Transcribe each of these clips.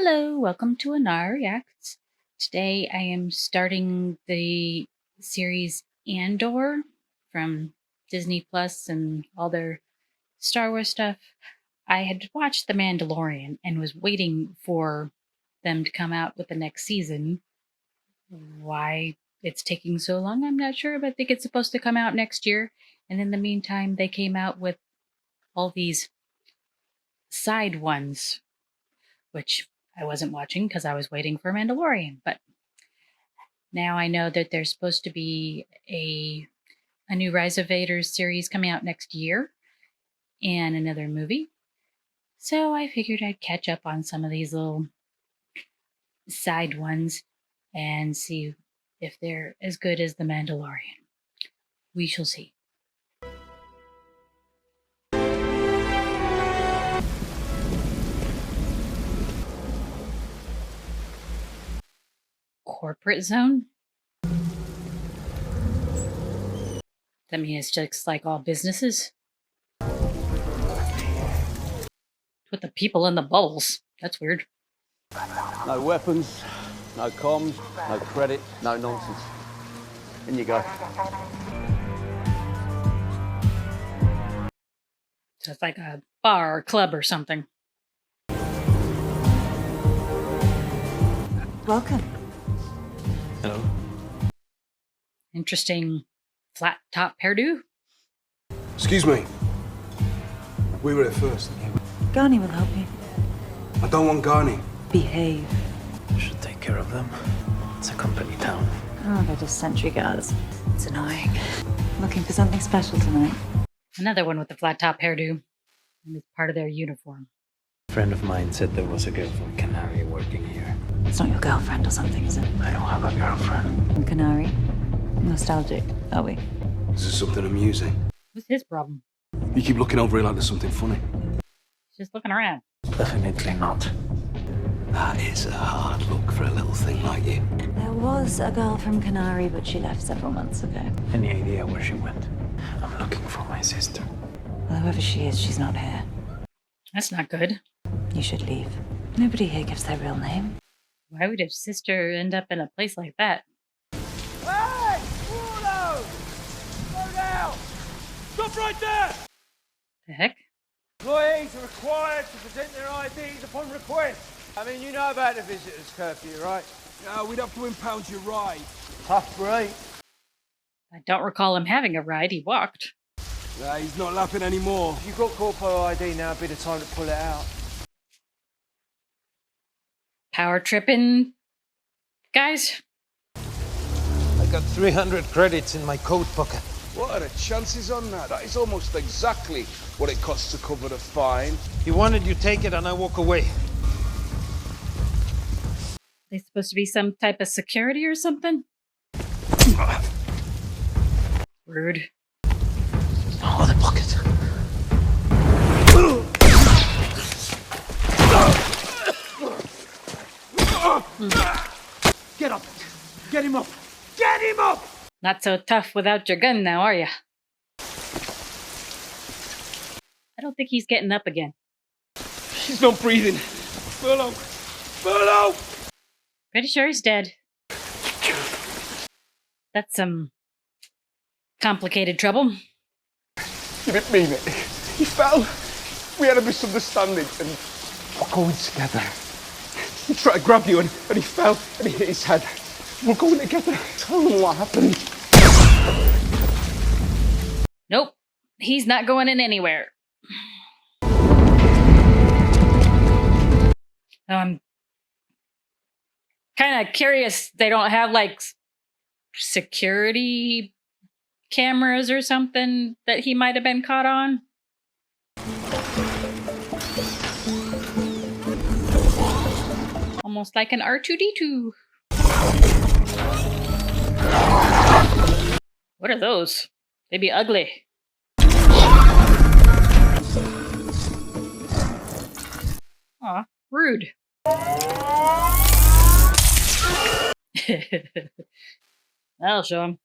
Hello, welcome to Ennara Reacts. Today I am starting the series Andor from Disney Plus and all their Star Wars stuff. I had watched The Mandalorian and was waiting for them to come out with the next season. Why it's taking so long, I'm not sure, but I think it's supposed to come out next year. And in the meantime, they came out with all these side ones, which I wasn't watching because I was waiting for Mandalorian. But now I know that there's supposed to be a new Rise of Vader series coming out next year and another movie. So I figured I'd catch up on some of these little side ones and see if they're as good as The Mandalorian. We shall see. Corporate zone? That means it's just like all businesses? With the people in the bubbles. That's weird. No weapons, no comms, no credit, no nonsense. In you go. So it's like a bar or club or something. Welcome. Hello. Interesting flat top hairdo. Excuse me. We were here first. Garni will help you. I don't want Garni. Behave. Should take care of them. It's a company town. Oh, they're just sentry guards. It's annoying. Looking for something special tonight. Another one with the flat top hairdo. And it's part of their uniform. A friend of mine said there was a girl from Canary working here. It's not your girlfriend or something, is it? I don't have a girlfriend. From Canary? Nostalgic, are we? This is something amusing. What's his problem? You keep looking over here like there's something funny. He's just looking around. Definitely not. That is a hard look for a little thing like you. There was a girl from Canary, but she left several months ago. Any idea where she went? I'm looking for my sister. Well, whoever she is, she's not here. That's not good. You should leave. Nobody here gives their real name. Why would his sister end up in a place like that? Hey! Waldo! Slow down! Stop right there! The heck? Employees are required to present their IDs upon request. I mean, you know about the visitors' curfew, right? Yeah, we'd have to impound your ride. Tough break. I don't recall him having a ride. He walked. Yeah, he's not laughing anymore. If you've got corpo ID, now would be the time to pull it out. Power tripping, guys? I got 300 credits in my coat pocket. What are the chances on that? That is almost exactly what it costs to cover the fine. He wanted you take it and I walk away. They supposed to be some type of security or something? Rude. Oh, the pocket. Get up! Get him up! Get him up! Not so tough without your gun now, are ya? I don't think he's getting up again. He's not breathing. Furlough! Furlough! Pretty sure he's dead. That's some complicated trouble. Give it me, mate. He fell. We had a misunderstanding and we're going together. He tried to grab you and he fell and he hit his head. We're going together. Tell him what happened. Nope. He's not going in anywhere. I'm kind of curious they don't have like security cameras or something that he might have been caught on. Almost like an R2-D2. What are those? They be ugly. Aw, rude. That'll show him.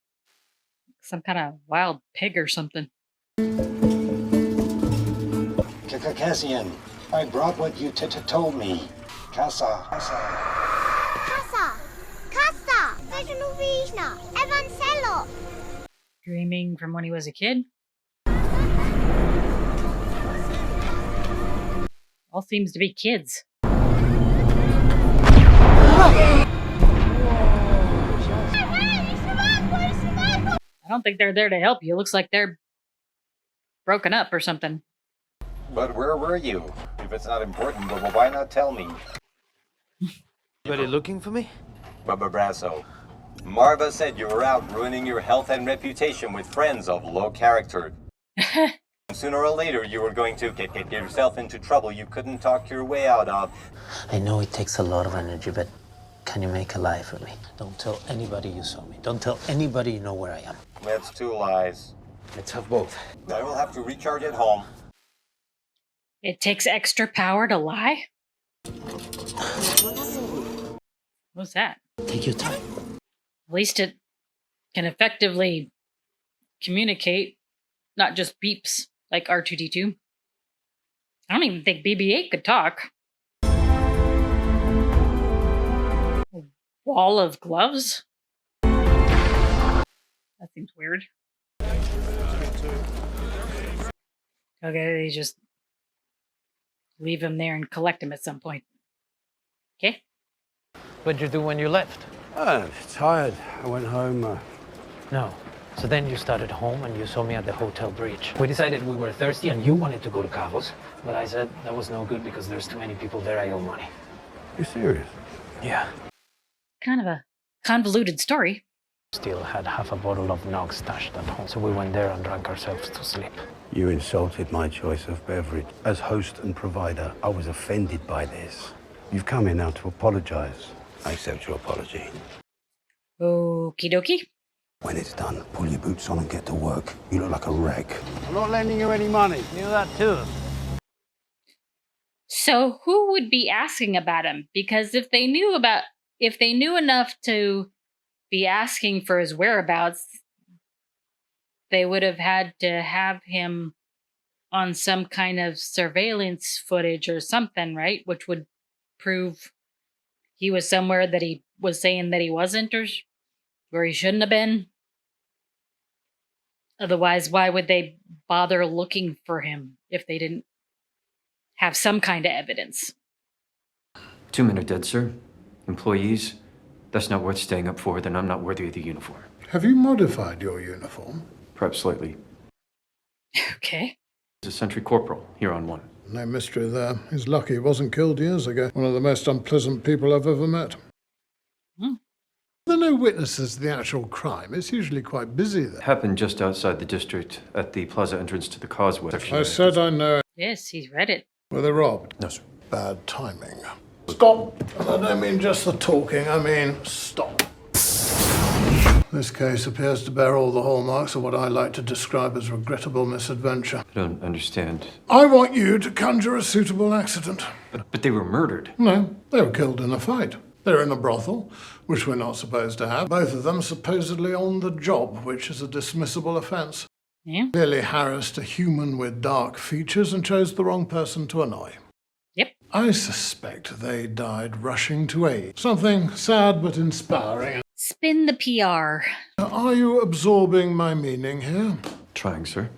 Some kind of wild pig or something. Cassian, I brought what you told me. Kassa. Kassa. Vegenovizna. Evancello. Dreaming from when he was a kid? All seems to be kids. I don't think they're there to help you. Looks like they're broken up or something. But where were you? If it's not important, well, why not tell me? Anybody looking for me? Bubba Brasso. Marva said you were out ruining your health and reputation with friends of low character. Sooner or later, you were going to get yourself into trouble you couldn't talk your way out of. I know it takes a lot of energy, but can you make a lie for me? Don't tell anybody you saw me. Don't tell anybody you know where I am. That's 2 lies. Let's have both. I will have to recharge at home. It takes extra power to lie? What's that? Take your time. At least it can effectively communicate, not just beeps like R2-D2. I don't even think BB-8 could talk. A wall of gloves? That seems weird. Okay, they just leave him there and collect him at some point. Okay? What'd you do when you left? Tired. I went home. No. So then you started home and you saw me at the hotel bridge. We decided we were thirsty and you wanted to go to Cabos. But I said that was no good because there's too many people there. I owe money. You serious? Yeah. Kind of a convoluted story. Still had half a bottle of Nog stashed at home. So we went there and drank ourselves to sleep. You insulted my choice of beverage. As host and provider, I was offended by this. You've come here now to apologize. I accept your apology. Okie dokie. When it's done, pull your boots on and get to work. You look like a wreck. I'm not lending you any money. Knew that too. So who would be asking about him? Because if they knew enough to be asking for his whereabouts, they would have had to have him on some kind of surveillance footage or something, right? Which would prove he was somewhere that he was saying that he wasn't, or where he shouldn't have been. Otherwise, why would they bother looking for him if they didn't have some kind of evidence? 2 men are dead, sir. Employees. That's not worth staying up for, then I'm not worthy of the uniform. Have you modified your uniform? Perhaps slightly. Okay. As a sentry corporal here on 1. No mystery there. He's lucky he wasn't killed years ago. One of the most unpleasant people I've ever met. There are no witnesses to the actual crime. It's usually quite busy there. Happened just outside the district at the plaza entrance to the causeway. I said I know. Yes, he's read it. Were they robbed? No, sir. Bad timing. Stop. And I don't mean just the talking, I mean stop. This case appears to bear all the hallmarks of what I like to describe as regrettable misadventure. I don't understand. I want you to conjure a suitable accident. But they were murdered. No, they were killed in a fight. They're in a brothel, which we're not supposed to have. Both of them supposedly on the job, which is a dismissible offence. Yeah. Clearly harassed a human with dark features and chose the wrong person to annoy. Yep. I suspect they died rushing to aid. Something sad but inspiring. Spin the PR. Are you absorbing my meaning here? Trying, sir.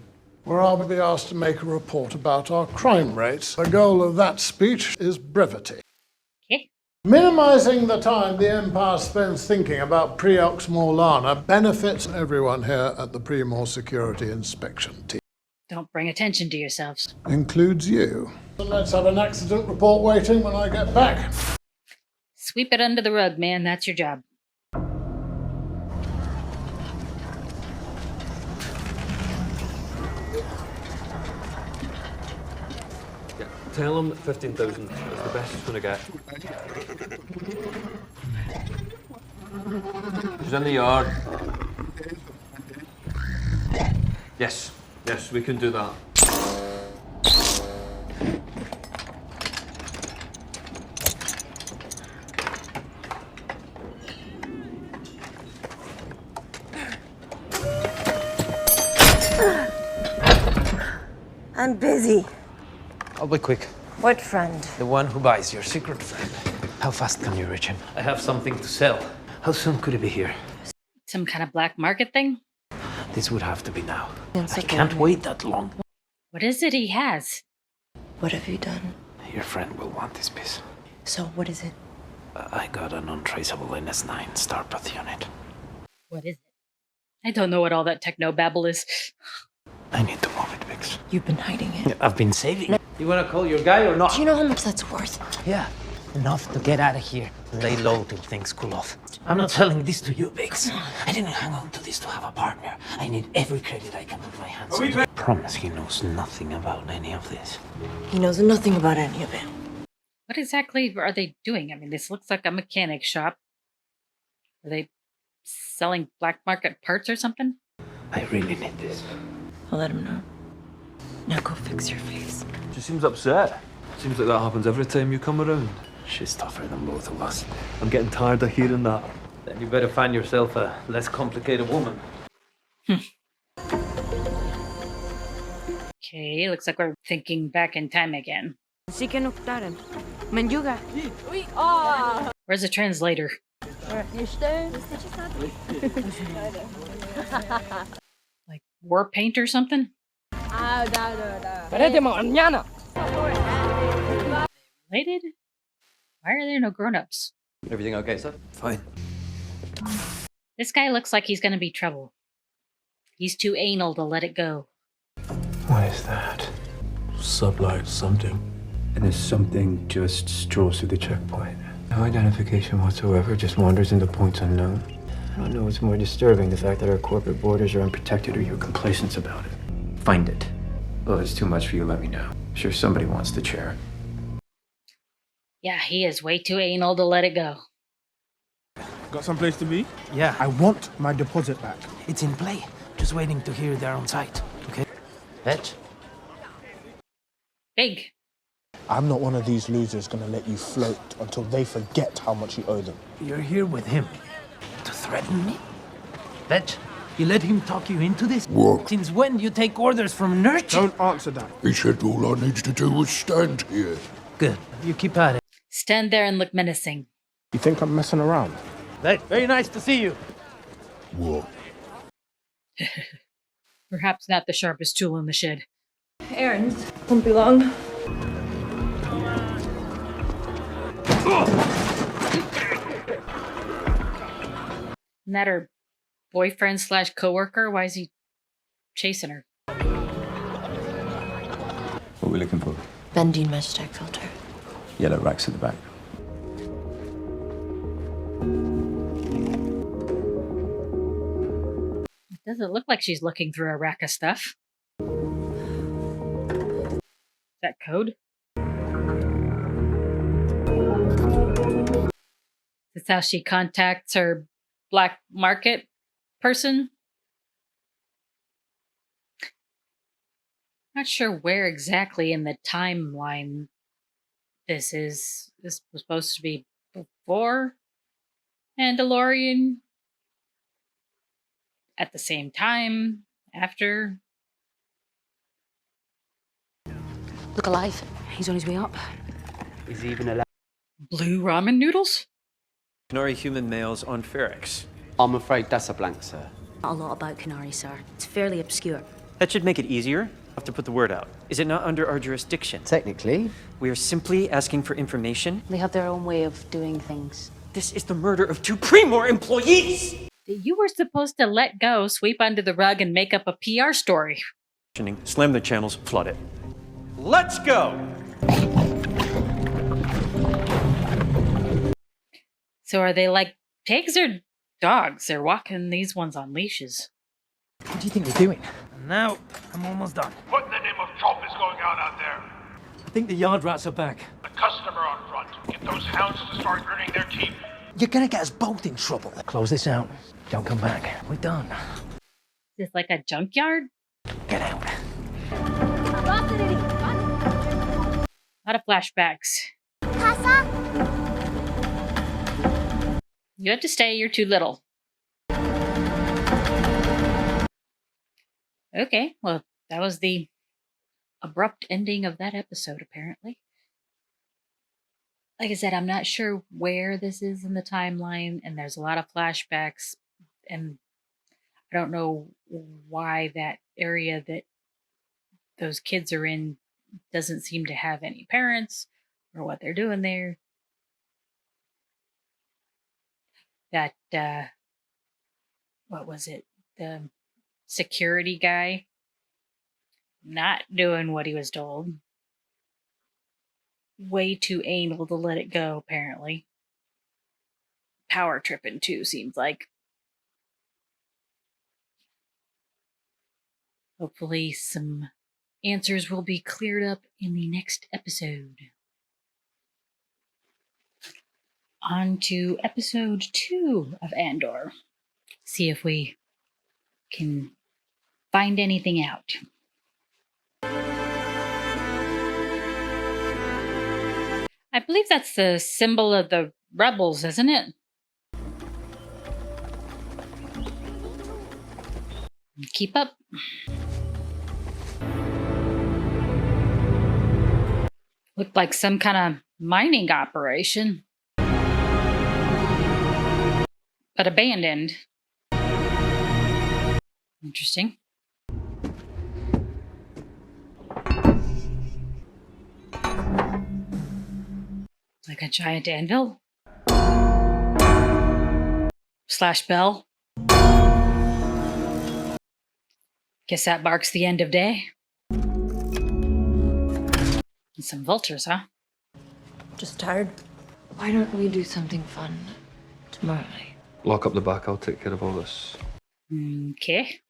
Where I'll be asked to make a report about our crime rates. The goal of that speech is brevity. Okay. Minimizing the time the Empire spends thinking about Preox Morlana benefits everyone here at the Premor Security Inspection Team. Don't bring attention to yourselves. Includes you. Let's have an accident report waiting when I get back. Sweep it under the rug, man. That's your job. Tell him 15,000 is the best he's going to get. She's in the yard. Yes, we can do that. I'm busy. I'll be quick. What friend? The one who buys your secret friend. How fast can you reach him? I have something to sell. How soon could he be here? Some kind of black market thing? This would have to be now. I can't wait that long. What is it he has? What have you done? Your friend will want this piece. So, what is it? I got an untraceable NS9 Star Path unit. What is it? I don't know what all that techno babble is. I need to move it, Vix. You've been hiding it. I've been saving it. You wanna call your guy or not? Do you know how much that's worth? Yeah, enough to get out of here and lay low till things cool off. I'm not selling this to you, Vix. I didn't hang on to this to have a partner. I need every credit I can put my hands on. Promise he knows nothing about any of this. He knows nothing about any of it. What exactly are they doing? I mean, this looks like a mechanic shop. Are they selling black market parts or something? I really need this. I'll let him know. Now go fix your face. She seems upset. Seems like that happens every time you come around. She's tougher than both of us. I'm getting tired of hearing that. Then you better find yourself a less complicated woman. Okay, looks like we're thinking back in time again. Where's the translator? Like war paint or something? Related? Why are there no grown-ups? Everything okay, sir? Fine. This guy looks like he's gonna be trouble. He's too anal to let it go. What is that? Sublight something. And this something just strolls through the checkpoint. No identification whatsoever, just wanders into points unknown. I don't know what's more disturbing, the fact that our corporate borders are unprotected or your complacence about it. Find it. Well, it's too much for you, let me know. Sure, somebody wants the chair. Yeah, he is way too anal to let it go. Got some place to be? Yeah, I want my deposit back. it's in play. Just waiting to hear they're on site. Okay? Fetch. Big. I'm not one of these losers gonna let you float until they forget how much you owe them. You're here with him. To threaten me? Fetch. You let him talk you into this? What? Since when do you take orders from Nurture? Don't answer that. He said all I needed to do was stand here. Good. You keep at it. Stand there and look menacing. You think I'm messing around? Hey, very nice to see you. What? Perhaps not the sharpest tool in the shed. Errands won't be long. Isn't that her boyfriend slash coworker? Why is he chasing her? What are we looking for? Benzene mesh stack filter. Yellow racks at the back. It doesn't look like she's looking through a rack of stuff. Is that code? That's how she contacts her black market person. Not sure where exactly in the timeline this is. This was supposed to be before Mandalorian, at the same time, after. Look alive. He's on his way up. Is he even allowed? Blue ramen noodles? Canary human males on Ferrex. I'm afraid that's a blank, sir. Not a lot about Canary, sir. It's fairly obscure. That should make it easier. I have to put the word out. Is it not under our jurisdiction? Technically. We are simply asking for information. They have their own way of doing things. This is the murder of 2 Primor employees! You were supposed to let go, sweep under the rug, and make up a PR story. Slam the channels, flood it. Let's go! So are they like pigs or dogs? They're walking these ones on leashes. What do you think you're doing? Now, I'm almost done. What in the name of Chop is going on out there? I think the yard rats are back. The customer on front. Get those hounds to start earning their keep. You're gonna get us both in trouble. Close this out. Don't come back. We're done. Is this like a junkyard? Get out. A lot of flashbacks. Kassa? You have to stay, you're too little. Okay, well, that was the abrupt ending of that episode, apparently. like I said, I'm not sure where this is in the timeline, and there's a lot of flashbacks, and I don't know why that area that those kids are in doesn't seem to have any parents or what they're doing there. That, what was it? The security guy not doing what he was told. Way too anal to let it go, apparently. Power tripping, too, seems like. Hopefully, some answers will be cleared up in the next episode. On to episode 2 of Andor. See if we can find anything out. I believe that's the symbol of the rebels, isn't it? Keep up. Looked like some kind of mining operation. But abandoned. Interesting. Like a giant anvil. Slash bell. Guess that marks the end of day. And some vultures, huh? Just tired. Why don't we do something fun tomorrow night? Lock up the back, I'll take care of all this. Okay.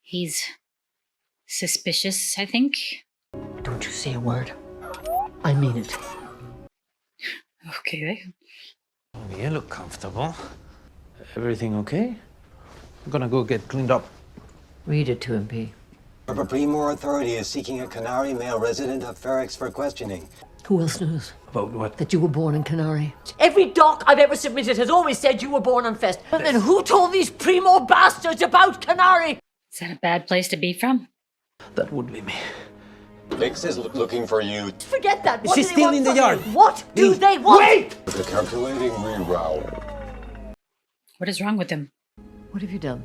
He's suspicious, I think. Don't you say a word. I mean it. Okay. Oh, you look comfortable. Everything okay? I'm gonna go get cleaned up. Read it to him, P. The Primor Authority is seeking a Canary male resident of Ferrex for questioning. Who else knows? About what? That you were born in Canary. Every doc I've ever submitted has always said you were born on Fest. And then who told these Primo bastards about Canary? Is that a bad place to be from? That would be me. Vix is looking for you. Forget that. Is she still in the yard? What do they want? Wait! The calculating reroute. What is wrong with him? What have you done?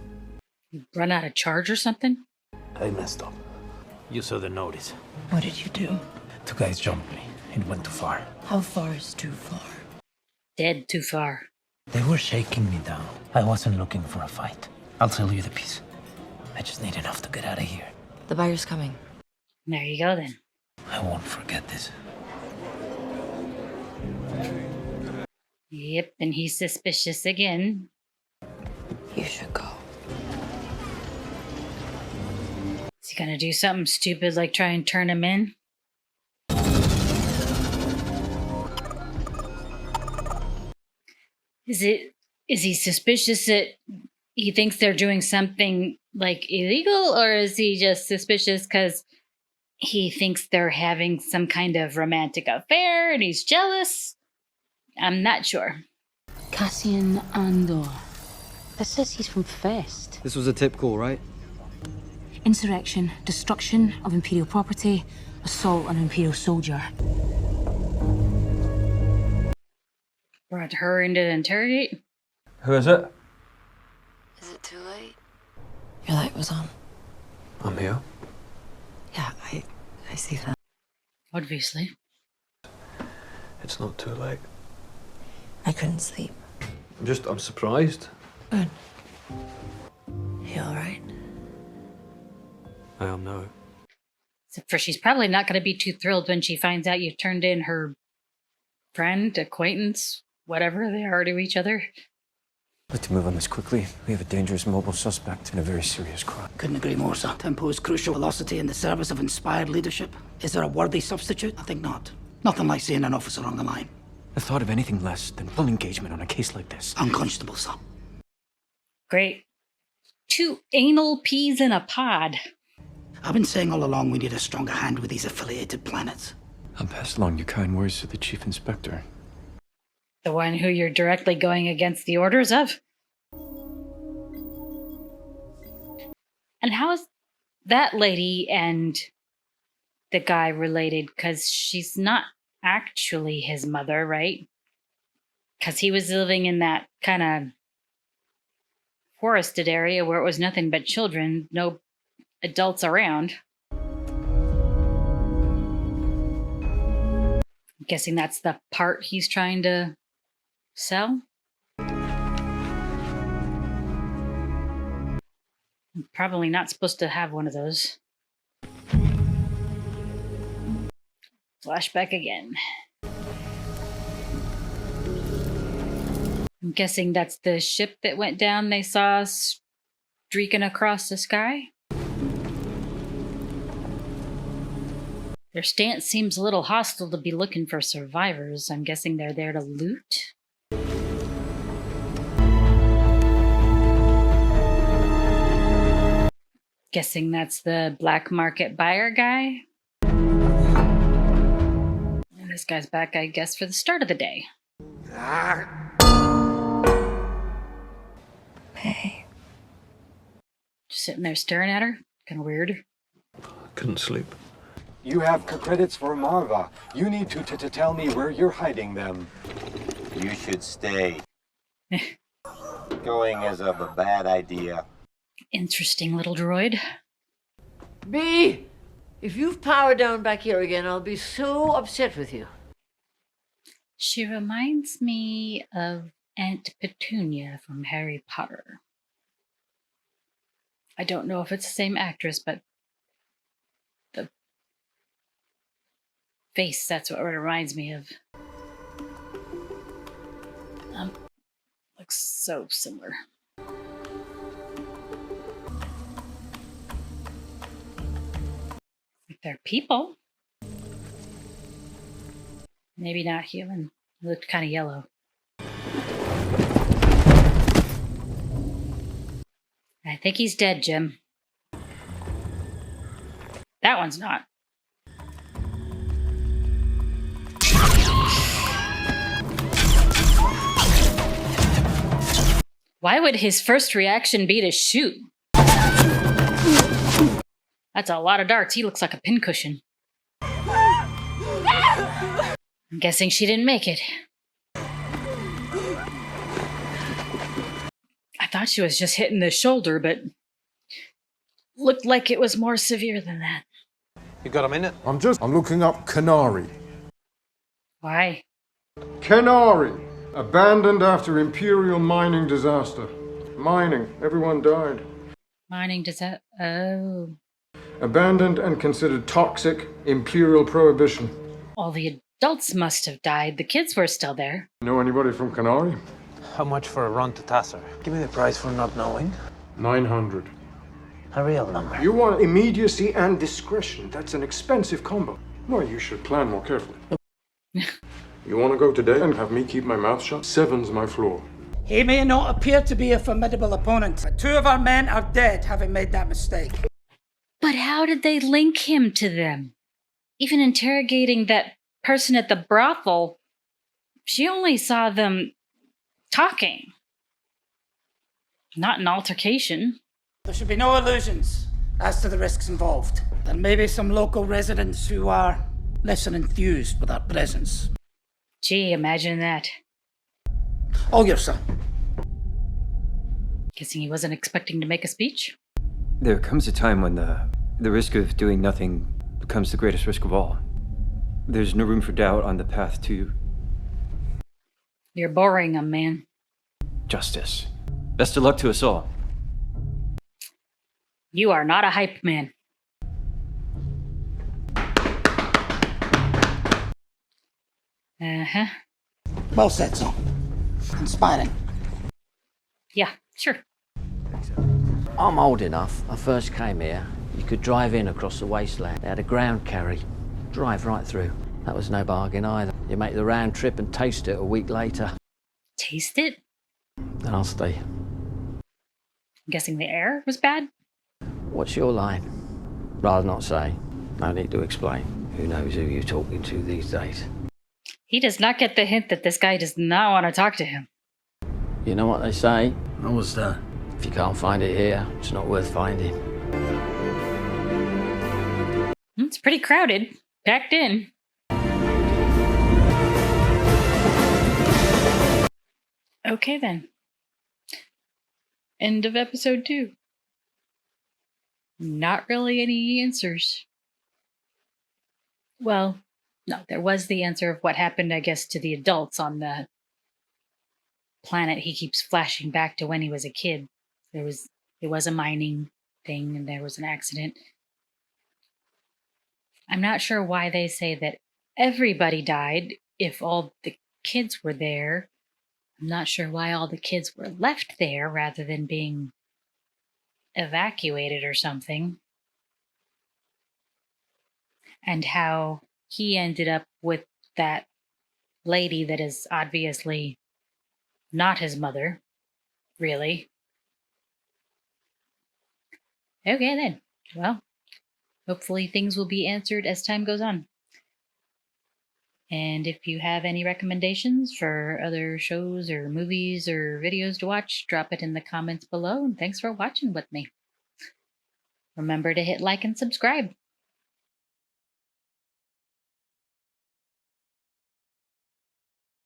You run out of charge or something? I messed up. You saw the notice. What did you do? Two guys jumped me. It went too far. How far is too far? Dead too far. They were shaking me down. I wasn't looking for a fight. I'll tell you the piece. I just need enough to get out of here. The buyer's coming. There you go, then. I won't forget this. Yep, and he's suspicious again. You should go. Is he gonna do something stupid like try and turn him in? Is he suspicious that he thinks they're doing something like illegal, or is he just suspicious because he thinks they're having some kind of romantic affair and he's jealous? I'm not sure. Cassian Andor. This says he's from Fest. This was a tip call, right? Insurrection, destruction of Imperial property, assault on an Imperial soldier. Brought her in to interrogate? Who is it? Is it too late? Your light was on. I'm here. Yeah, I see that. Obviously. It's not too late. I couldn't sleep. I'm surprised. Good. You all right? I am now. Except for she's probably not going to be too thrilled when she finds out you turned in her friend, acquaintance, whatever they are to each other. I'd like to move on this quickly. We have a dangerous mobile suspect in a very serious crime. Couldn't agree more, sir. Tempo is crucial. Velocity in the service of inspired leadership. Is there a worthy substitute? I think not. Nothing like seeing an officer on the line. The thought of anything less than full engagement on a case like this. Unconscionable, sir. Great. 2 anal peas in a pod. I've been saying all along we need a stronger hand with these affiliated planets. I'll pass along your kind words to the Chief Inspector. The one who you're directly going against the orders of? And how's that lady and the guy related, because she's not actually his mother, right? Because he was living in that kind of forested area where it was nothing but children, no adults around. I'm guessing that's the part he's trying to sell. I'm probably not supposed to have one of those. Flashback again. I'm guessing that's the ship that went down they saw streaking across the sky. Their stance seems a little hostile to be looking for survivors. I'm guessing they're there to loot. Guessing that's the black market buyer guy. And this guy's back, I guess, for the start of the day. Hey. Just sitting there staring at her. Kind of weird. Couldn't sleep. You have credits for Marva. You need to tell me where you're hiding them. You should stay. Going is a bad idea. Interesting little droid. B, if you've power down back here again, I'll be so upset with you. She reminds me of Aunt Petunia from Harry Potter. I don't know if it's the same actress, but the face, that's what it reminds me of. Looks so similar. They're people. Maybe not human. It looked kind of yellow. I think he's dead, Jim. That one's not. Why would his first reaction be to shoot? That's a lot of darts. He looks like a pincushion. I'm guessing she didn't make it. I thought she was just hitting the shoulder, but looked like it was more severe than that. You got a minute? I'm looking up Canary. Why? Canary, abandoned after Imperial mining disaster. Mining, everyone died. Mining does that? Oh. Abandoned and considered toxic, Imperial prohibition. All the adults must have died. The kids were still there. Know anybody from Canary? How much for a run to Tasser? Give me the price for not knowing. 900. A real number. You want immediacy and discretion. That's an expensive combo. Well, you should plan more carefully. You want to go today and have me keep my mouth shut? 7's my floor. He may not appear to be a formidable opponent, but 2 of our men are dead having made that mistake. But how did they link him to them? Even interrogating that person at the brothel, she only saw them talking. Not an altercation. There should be no illusions as to the risks involved. There may be some local residents who are less than enthused with our presence. Gee, imagine that. All yours, sir. Guessing he wasn't expecting to make a speech? There comes a time when the risk of doing nothing becomes the greatest risk of all. There's no room for doubt on the path to You're boring him, man. justice. Best of luck to us all. You are not a hype man. Uh-huh. Well said, sir. Inspiring. Yeah, sure. I'm old enough. I first came here. You could drive in across the wasteland. They had a ground carry. Drive right through. That was no bargain either. You make the round trip and taste it a week later. Taste it? Then I'll stay. I'm guessing the air was bad? What's your line? Rather not say. No need to explain. Who knows who you're talking to these days? He does not get the hint that this guy does not want to talk to him. You know what they say? What was that? If you can't find it here, it's not worth finding. It's pretty crowded. Packed in. Okay, then. End of episode 2. Not really any answers. Well, no, there was the answer of what happened, I guess, to the adults on the planet he keeps flashing back to when he was a kid. It was a mining thing and there was an accident. I'm not sure why they say that everybody died if all the kids were there. I'm not sure why all the kids were left there rather than being evacuated or something. And how he ended up with that lady that is obviously not his mother, really. Okay, then. Well, hopefully things will be answered as time goes on. And if you have any recommendations for other shows or movies or videos to watch, drop it in the comments below. And thanks for watching with me. Remember to hit like and subscribe.